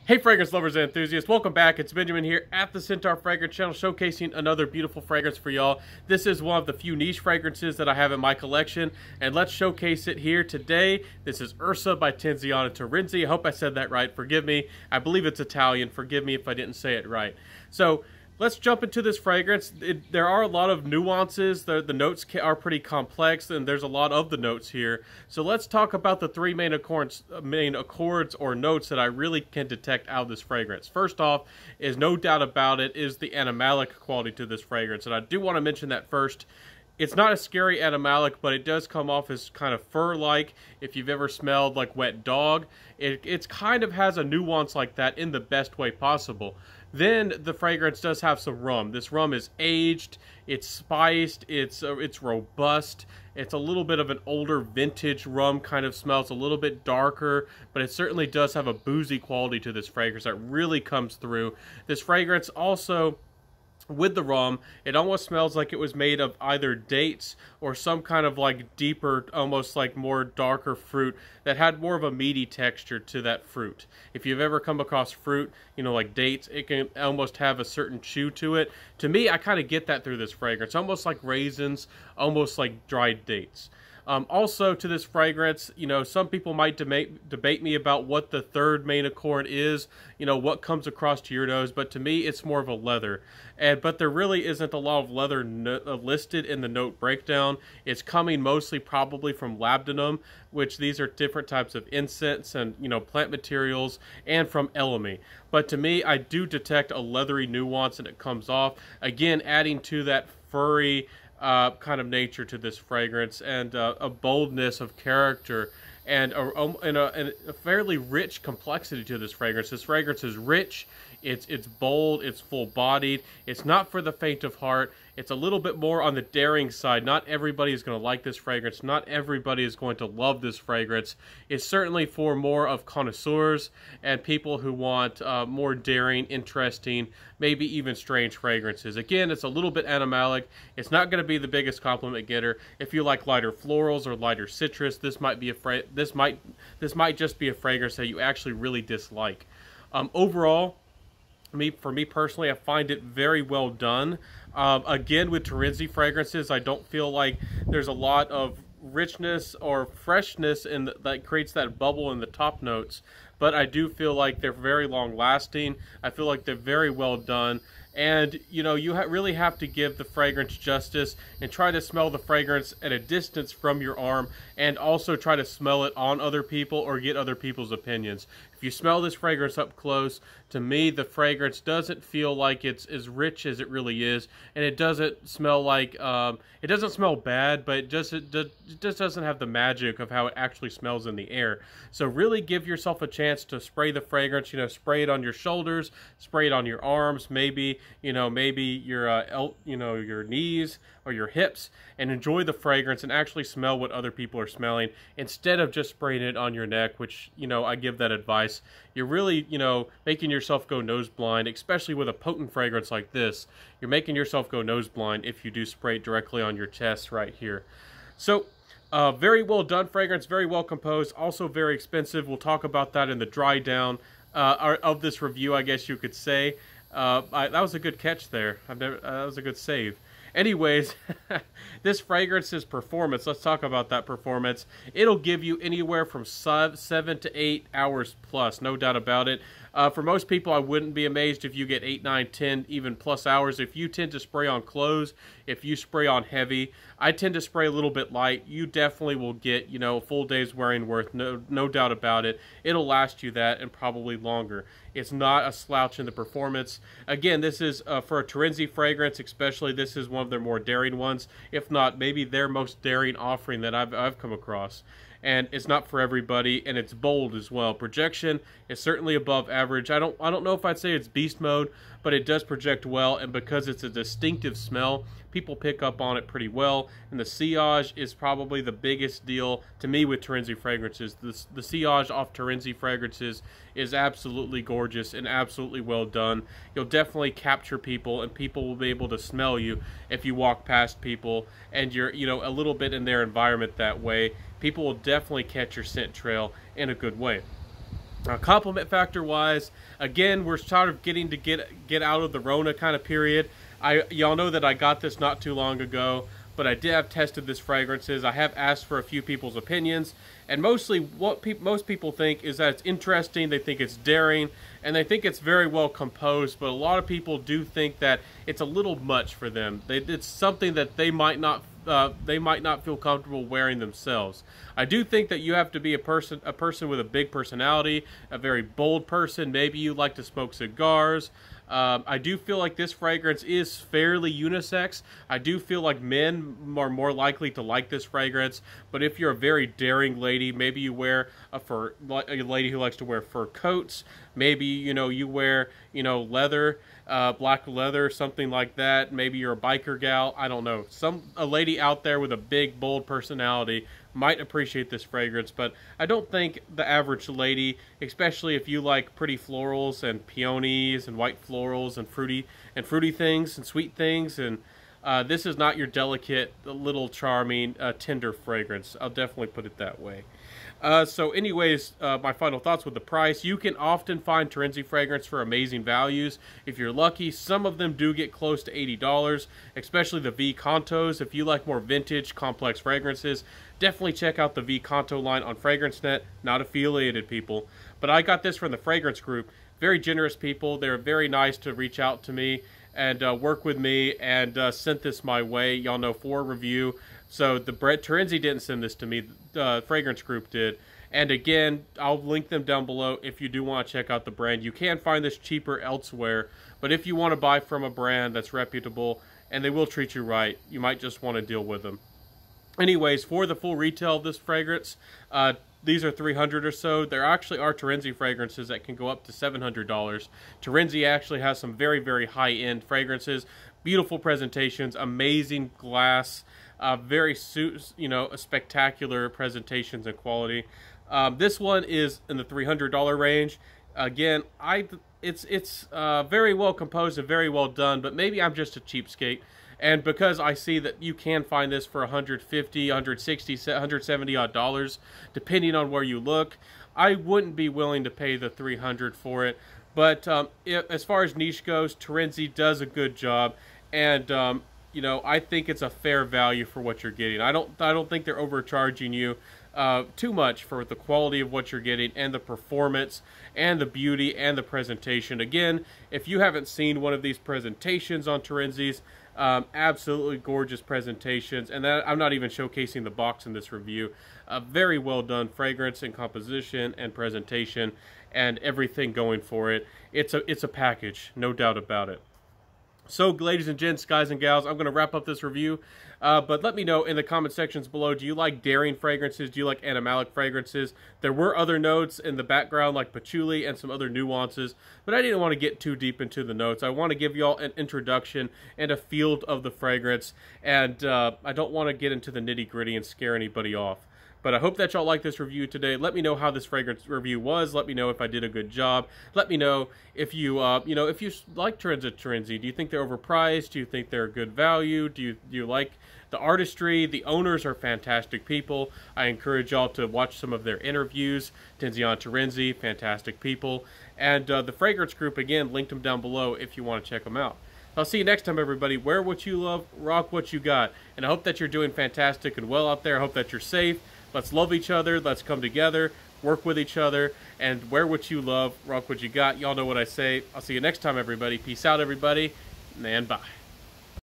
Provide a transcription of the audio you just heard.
Hey fragrance lovers and enthusiasts, welcome back. It's Benjamin here at the Scentaur Fragrance Channel, showcasing another beautiful fragrance for y'all. This is one of the few niche fragrances that I have in my collection, and let's showcase it here today. This is Ursa by Teziana Terenzi. I hope I said that right. Forgive me. I believe it's Italian. Forgive me if I didn't say it right. So let's jump into this fragrance. There are a lot of nuances. The notes are pretty complex, and there's a lot of the notes here. So let's talk about the three main accords or notes that I really can detect out of this fragrance. First off, is no doubt about it, is the Anamalic quality to this fragrance. And I do want to mention that first. It's not a scary Anamalic, but it does come off as kind of fur-like. If you've ever smelled like wet dog, it's kind of has a nuance like that in the best way possible. Then the fragrance does have some rum. This rum is aged, it's spiced, it's robust. It's a little bit of an older vintage rum kind of smell. It's a little bit darker, but it certainly does have a boozy quality to this fragrance that really comes through. This fragrance also, with the rum, it almost smells like it was made of either dates or some kind of like deeper, almost like more darker fruit that had more of a meaty texture to that fruit. If you've ever come across fruit, you know, like dates, it can almost have a certain chew to it. To me, I kind of get that through this fragrance, almost like raisins, almost like dried dates. Also to this fragrance, you know, some people might debate me about what the third main accord is, you know, what comes across to your nose, but to me it's more of a leather. But there really isn't a lot of leather listed in the note breakdown. It's coming mostly probably from labdanum, which these are different types of incense and, you know, plant materials, and from elemi. But to me, I do detect a leathery nuance and it comes off, again adding to that furry kind of nature to this fragrance, and a boldness of character, and a fairly rich complexity to this fragrance. This fragrance is rich, it's bold, it's full-bodied, it's not for the faint of heart. It's a little bit more on the daring side. Not everybody is going to like this fragrance. Not everybody is going to love this fragrance. It's certainly for more of connoisseurs and people who want more daring, interesting, maybe even strange fragrances. Again, it's a little bit animalic. It's not going to be the biggest compliment getter. If you like lighter florals or lighter citrus, this might be this might just be a fragrance that you actually really dislike. Overall, for me personally, I find it very well done. Again, with Terenzi fragrances, I don't feel like there's a lot of richness or freshness that creates that bubble in the top notes, but I do feel like they're very long lasting. I feel like they're very well done. And, you know, you really have to give the fragrance justice and try to smell the fragrance at a distance from your arm, and also try to smell it on other people or get other people's opinions. If you smell this fragrance up close, to me, the fragrance doesn't feel like it's as rich as it really is, and it doesn't smell like, it doesn't smell bad, but it just doesn't have the magic of how it actually smells in the air. So really give yourself a chance to spray the fragrance, you know, spray it on your shoulders, spray it on your arms, maybe, you know, maybe your, you know, your knees or your hips, and enjoy the fragrance and actually smell what other people are smelling instead of just spraying it on your neck, which, you know, I give that advice. You're really, you know, making yourself go nose blind, especially with a potent fragrance like this. You're making yourself go nose blind if you do spray it directly on your chest right here. So, very well done fragrance, very well composed, also very expensive. We'll talk about that in the dry down of this review, I guess you could say. That was a good catch there. That was a good save. Anyways, this fragrance's performance, let's talk about that performance. It'll give you anywhere from 7 to 8 hours plus, no doubt about it. For most people, I wouldn't be amazed if you get 8, 9, 10, even plus hours. If you tend to spray on clothes, if you spray on heavy, I tend to spray a little bit light. You definitely will get, you know, a full day's wearing worth, no doubt about it. It'll last you that and probably longer. It's not a slouch in the performance. Again, this is for a Terenzi fragrance, especially. This is one of their more daring ones, if not maybe their most daring offering that I've come across. And it's not for everybody, and it's bold as well. Projection is certainly above average. I don't know if I'd say it's beast mode, but it does project well, and because it's a distinctive smell, people pick up on it pretty well. And the sillage is probably the biggest deal to me with Terenzi fragrances. The sillage off Terenzi fragrances is absolutely gorgeous and absolutely well done. You'll definitely capture people, and people will be able to smell you if you walk past people and you're, you know, a little bit in their environment that way. People will definitely catch your scent trail in a good way. Compliment factor wise, again, we're sort of getting to get out of the Rona kind of period. Y'all know that I got this not too long ago, but I did have tested this fragrances. I have asked for a few people's opinions, and mostly what most people think is that it's interesting, they think it's daring, and they think it's very well composed, but a lot of people do think that it's a little much for them. It's something that they might not feel comfortable wearing themselves. I do think that you have to be a person with a big personality, a very bold person. Maybe you like to smoke cigars. I do feel like this fragrance is fairly unisex. I do feel like men are more likely to like this fragrance, but if you're a very daring lady, maybe you wear a lady who likes to wear fur coats, maybe, you know, you wear, you know, leather, black leather, something like that. Maybe you're a biker gal, I don't know. A lady out there with a big, bold personality might appreciate this fragrance, but I don't think the average lady, especially if you like pretty florals and peonies and white florals and fruity things and sweet things, and this is not your delicate, little charming, tender fragrance. I'll definitely put it that way. So anyways, my final thoughts with the price. You can often find Terenzi fragrance for amazing values. If you're lucky, some of them do get close to $80, especially the V Cantos. If you like more vintage, complex fragrances, definitely check out the V Canto line on FragranceNet. Not affiliated, people. But I got this from the Fragrance Group. Very generous people. They're very nice to reach out to me and work with me, and sent this my way, y'all know, for review. So Terenzi didn't send this to me, the Fragrance Group did. And again, I'll link them down below if you do want to check out the brand. You can find this cheaper elsewhere, but if you want to buy from a brand that's reputable and they will treat you right, you might just want to deal with them. Anyways, for the full retail of this fragrance, these are $300 or so. There actually are Terenzi fragrances that can go up to $700. Terenzi actually has some very, very high-end fragrances, beautiful presentations, amazing glass, very spectacular presentations and quality. This one is in the $300 range. Again, it's very well composed and very well done, but maybe I'm just a cheapskate. And because I see that you can find this for $150, $160, $170 odd, depending on where you look, I wouldn't be willing to pay the $300 for it. But as far as niche goes, Terenzi does a good job, and you know, I think it's a fair value for what you're getting. I don't think they're overcharging you too much for the quality of what you're getting, and the performance and the beauty and the presentation. Again, if you haven't seen one of these presentations on Terenzi's, absolutely gorgeous presentations, and that I'm not even showcasing the box in this review. Very well done fragrance and composition and presentation and everything going for it. It's a package, no doubt about it. So, ladies and gents, guys and gals, I'm going to wrap up this review, but let me know in the comment sections below, do you like daring fragrances? Do you like Anamalic fragrances? There were other notes in the background like patchouli and some other nuances, but I didn't want to get too deep into the notes. I want to give y'all an introduction and a feel of the fragrance, and I don't want to get into the nitty-gritty and scare anybody off. But I hope that y'all like this review today. Let me know how this fragrance review was. Let me know if I did a good job. Let me know if you, if you like Terenzi. Do you think they're overpriced? Do you think they're a good value? Do you like the artistry? The owners are fantastic people. I encourage y'all to watch some of their interviews. Teziana, Terenzi, fantastic people. And the Fragrance Group, again, linked them down below if you want to check them out. I'll see you next time, everybody. Wear what you love, rock what you got. And I hope that you're doing fantastic and well out there. I hope that you're safe. Let's love each other. Let's come together, work with each other, and wear what you love, rock what you got. Y'all know what I say. I'll see you next time, everybody. Peace out, everybody, and bye.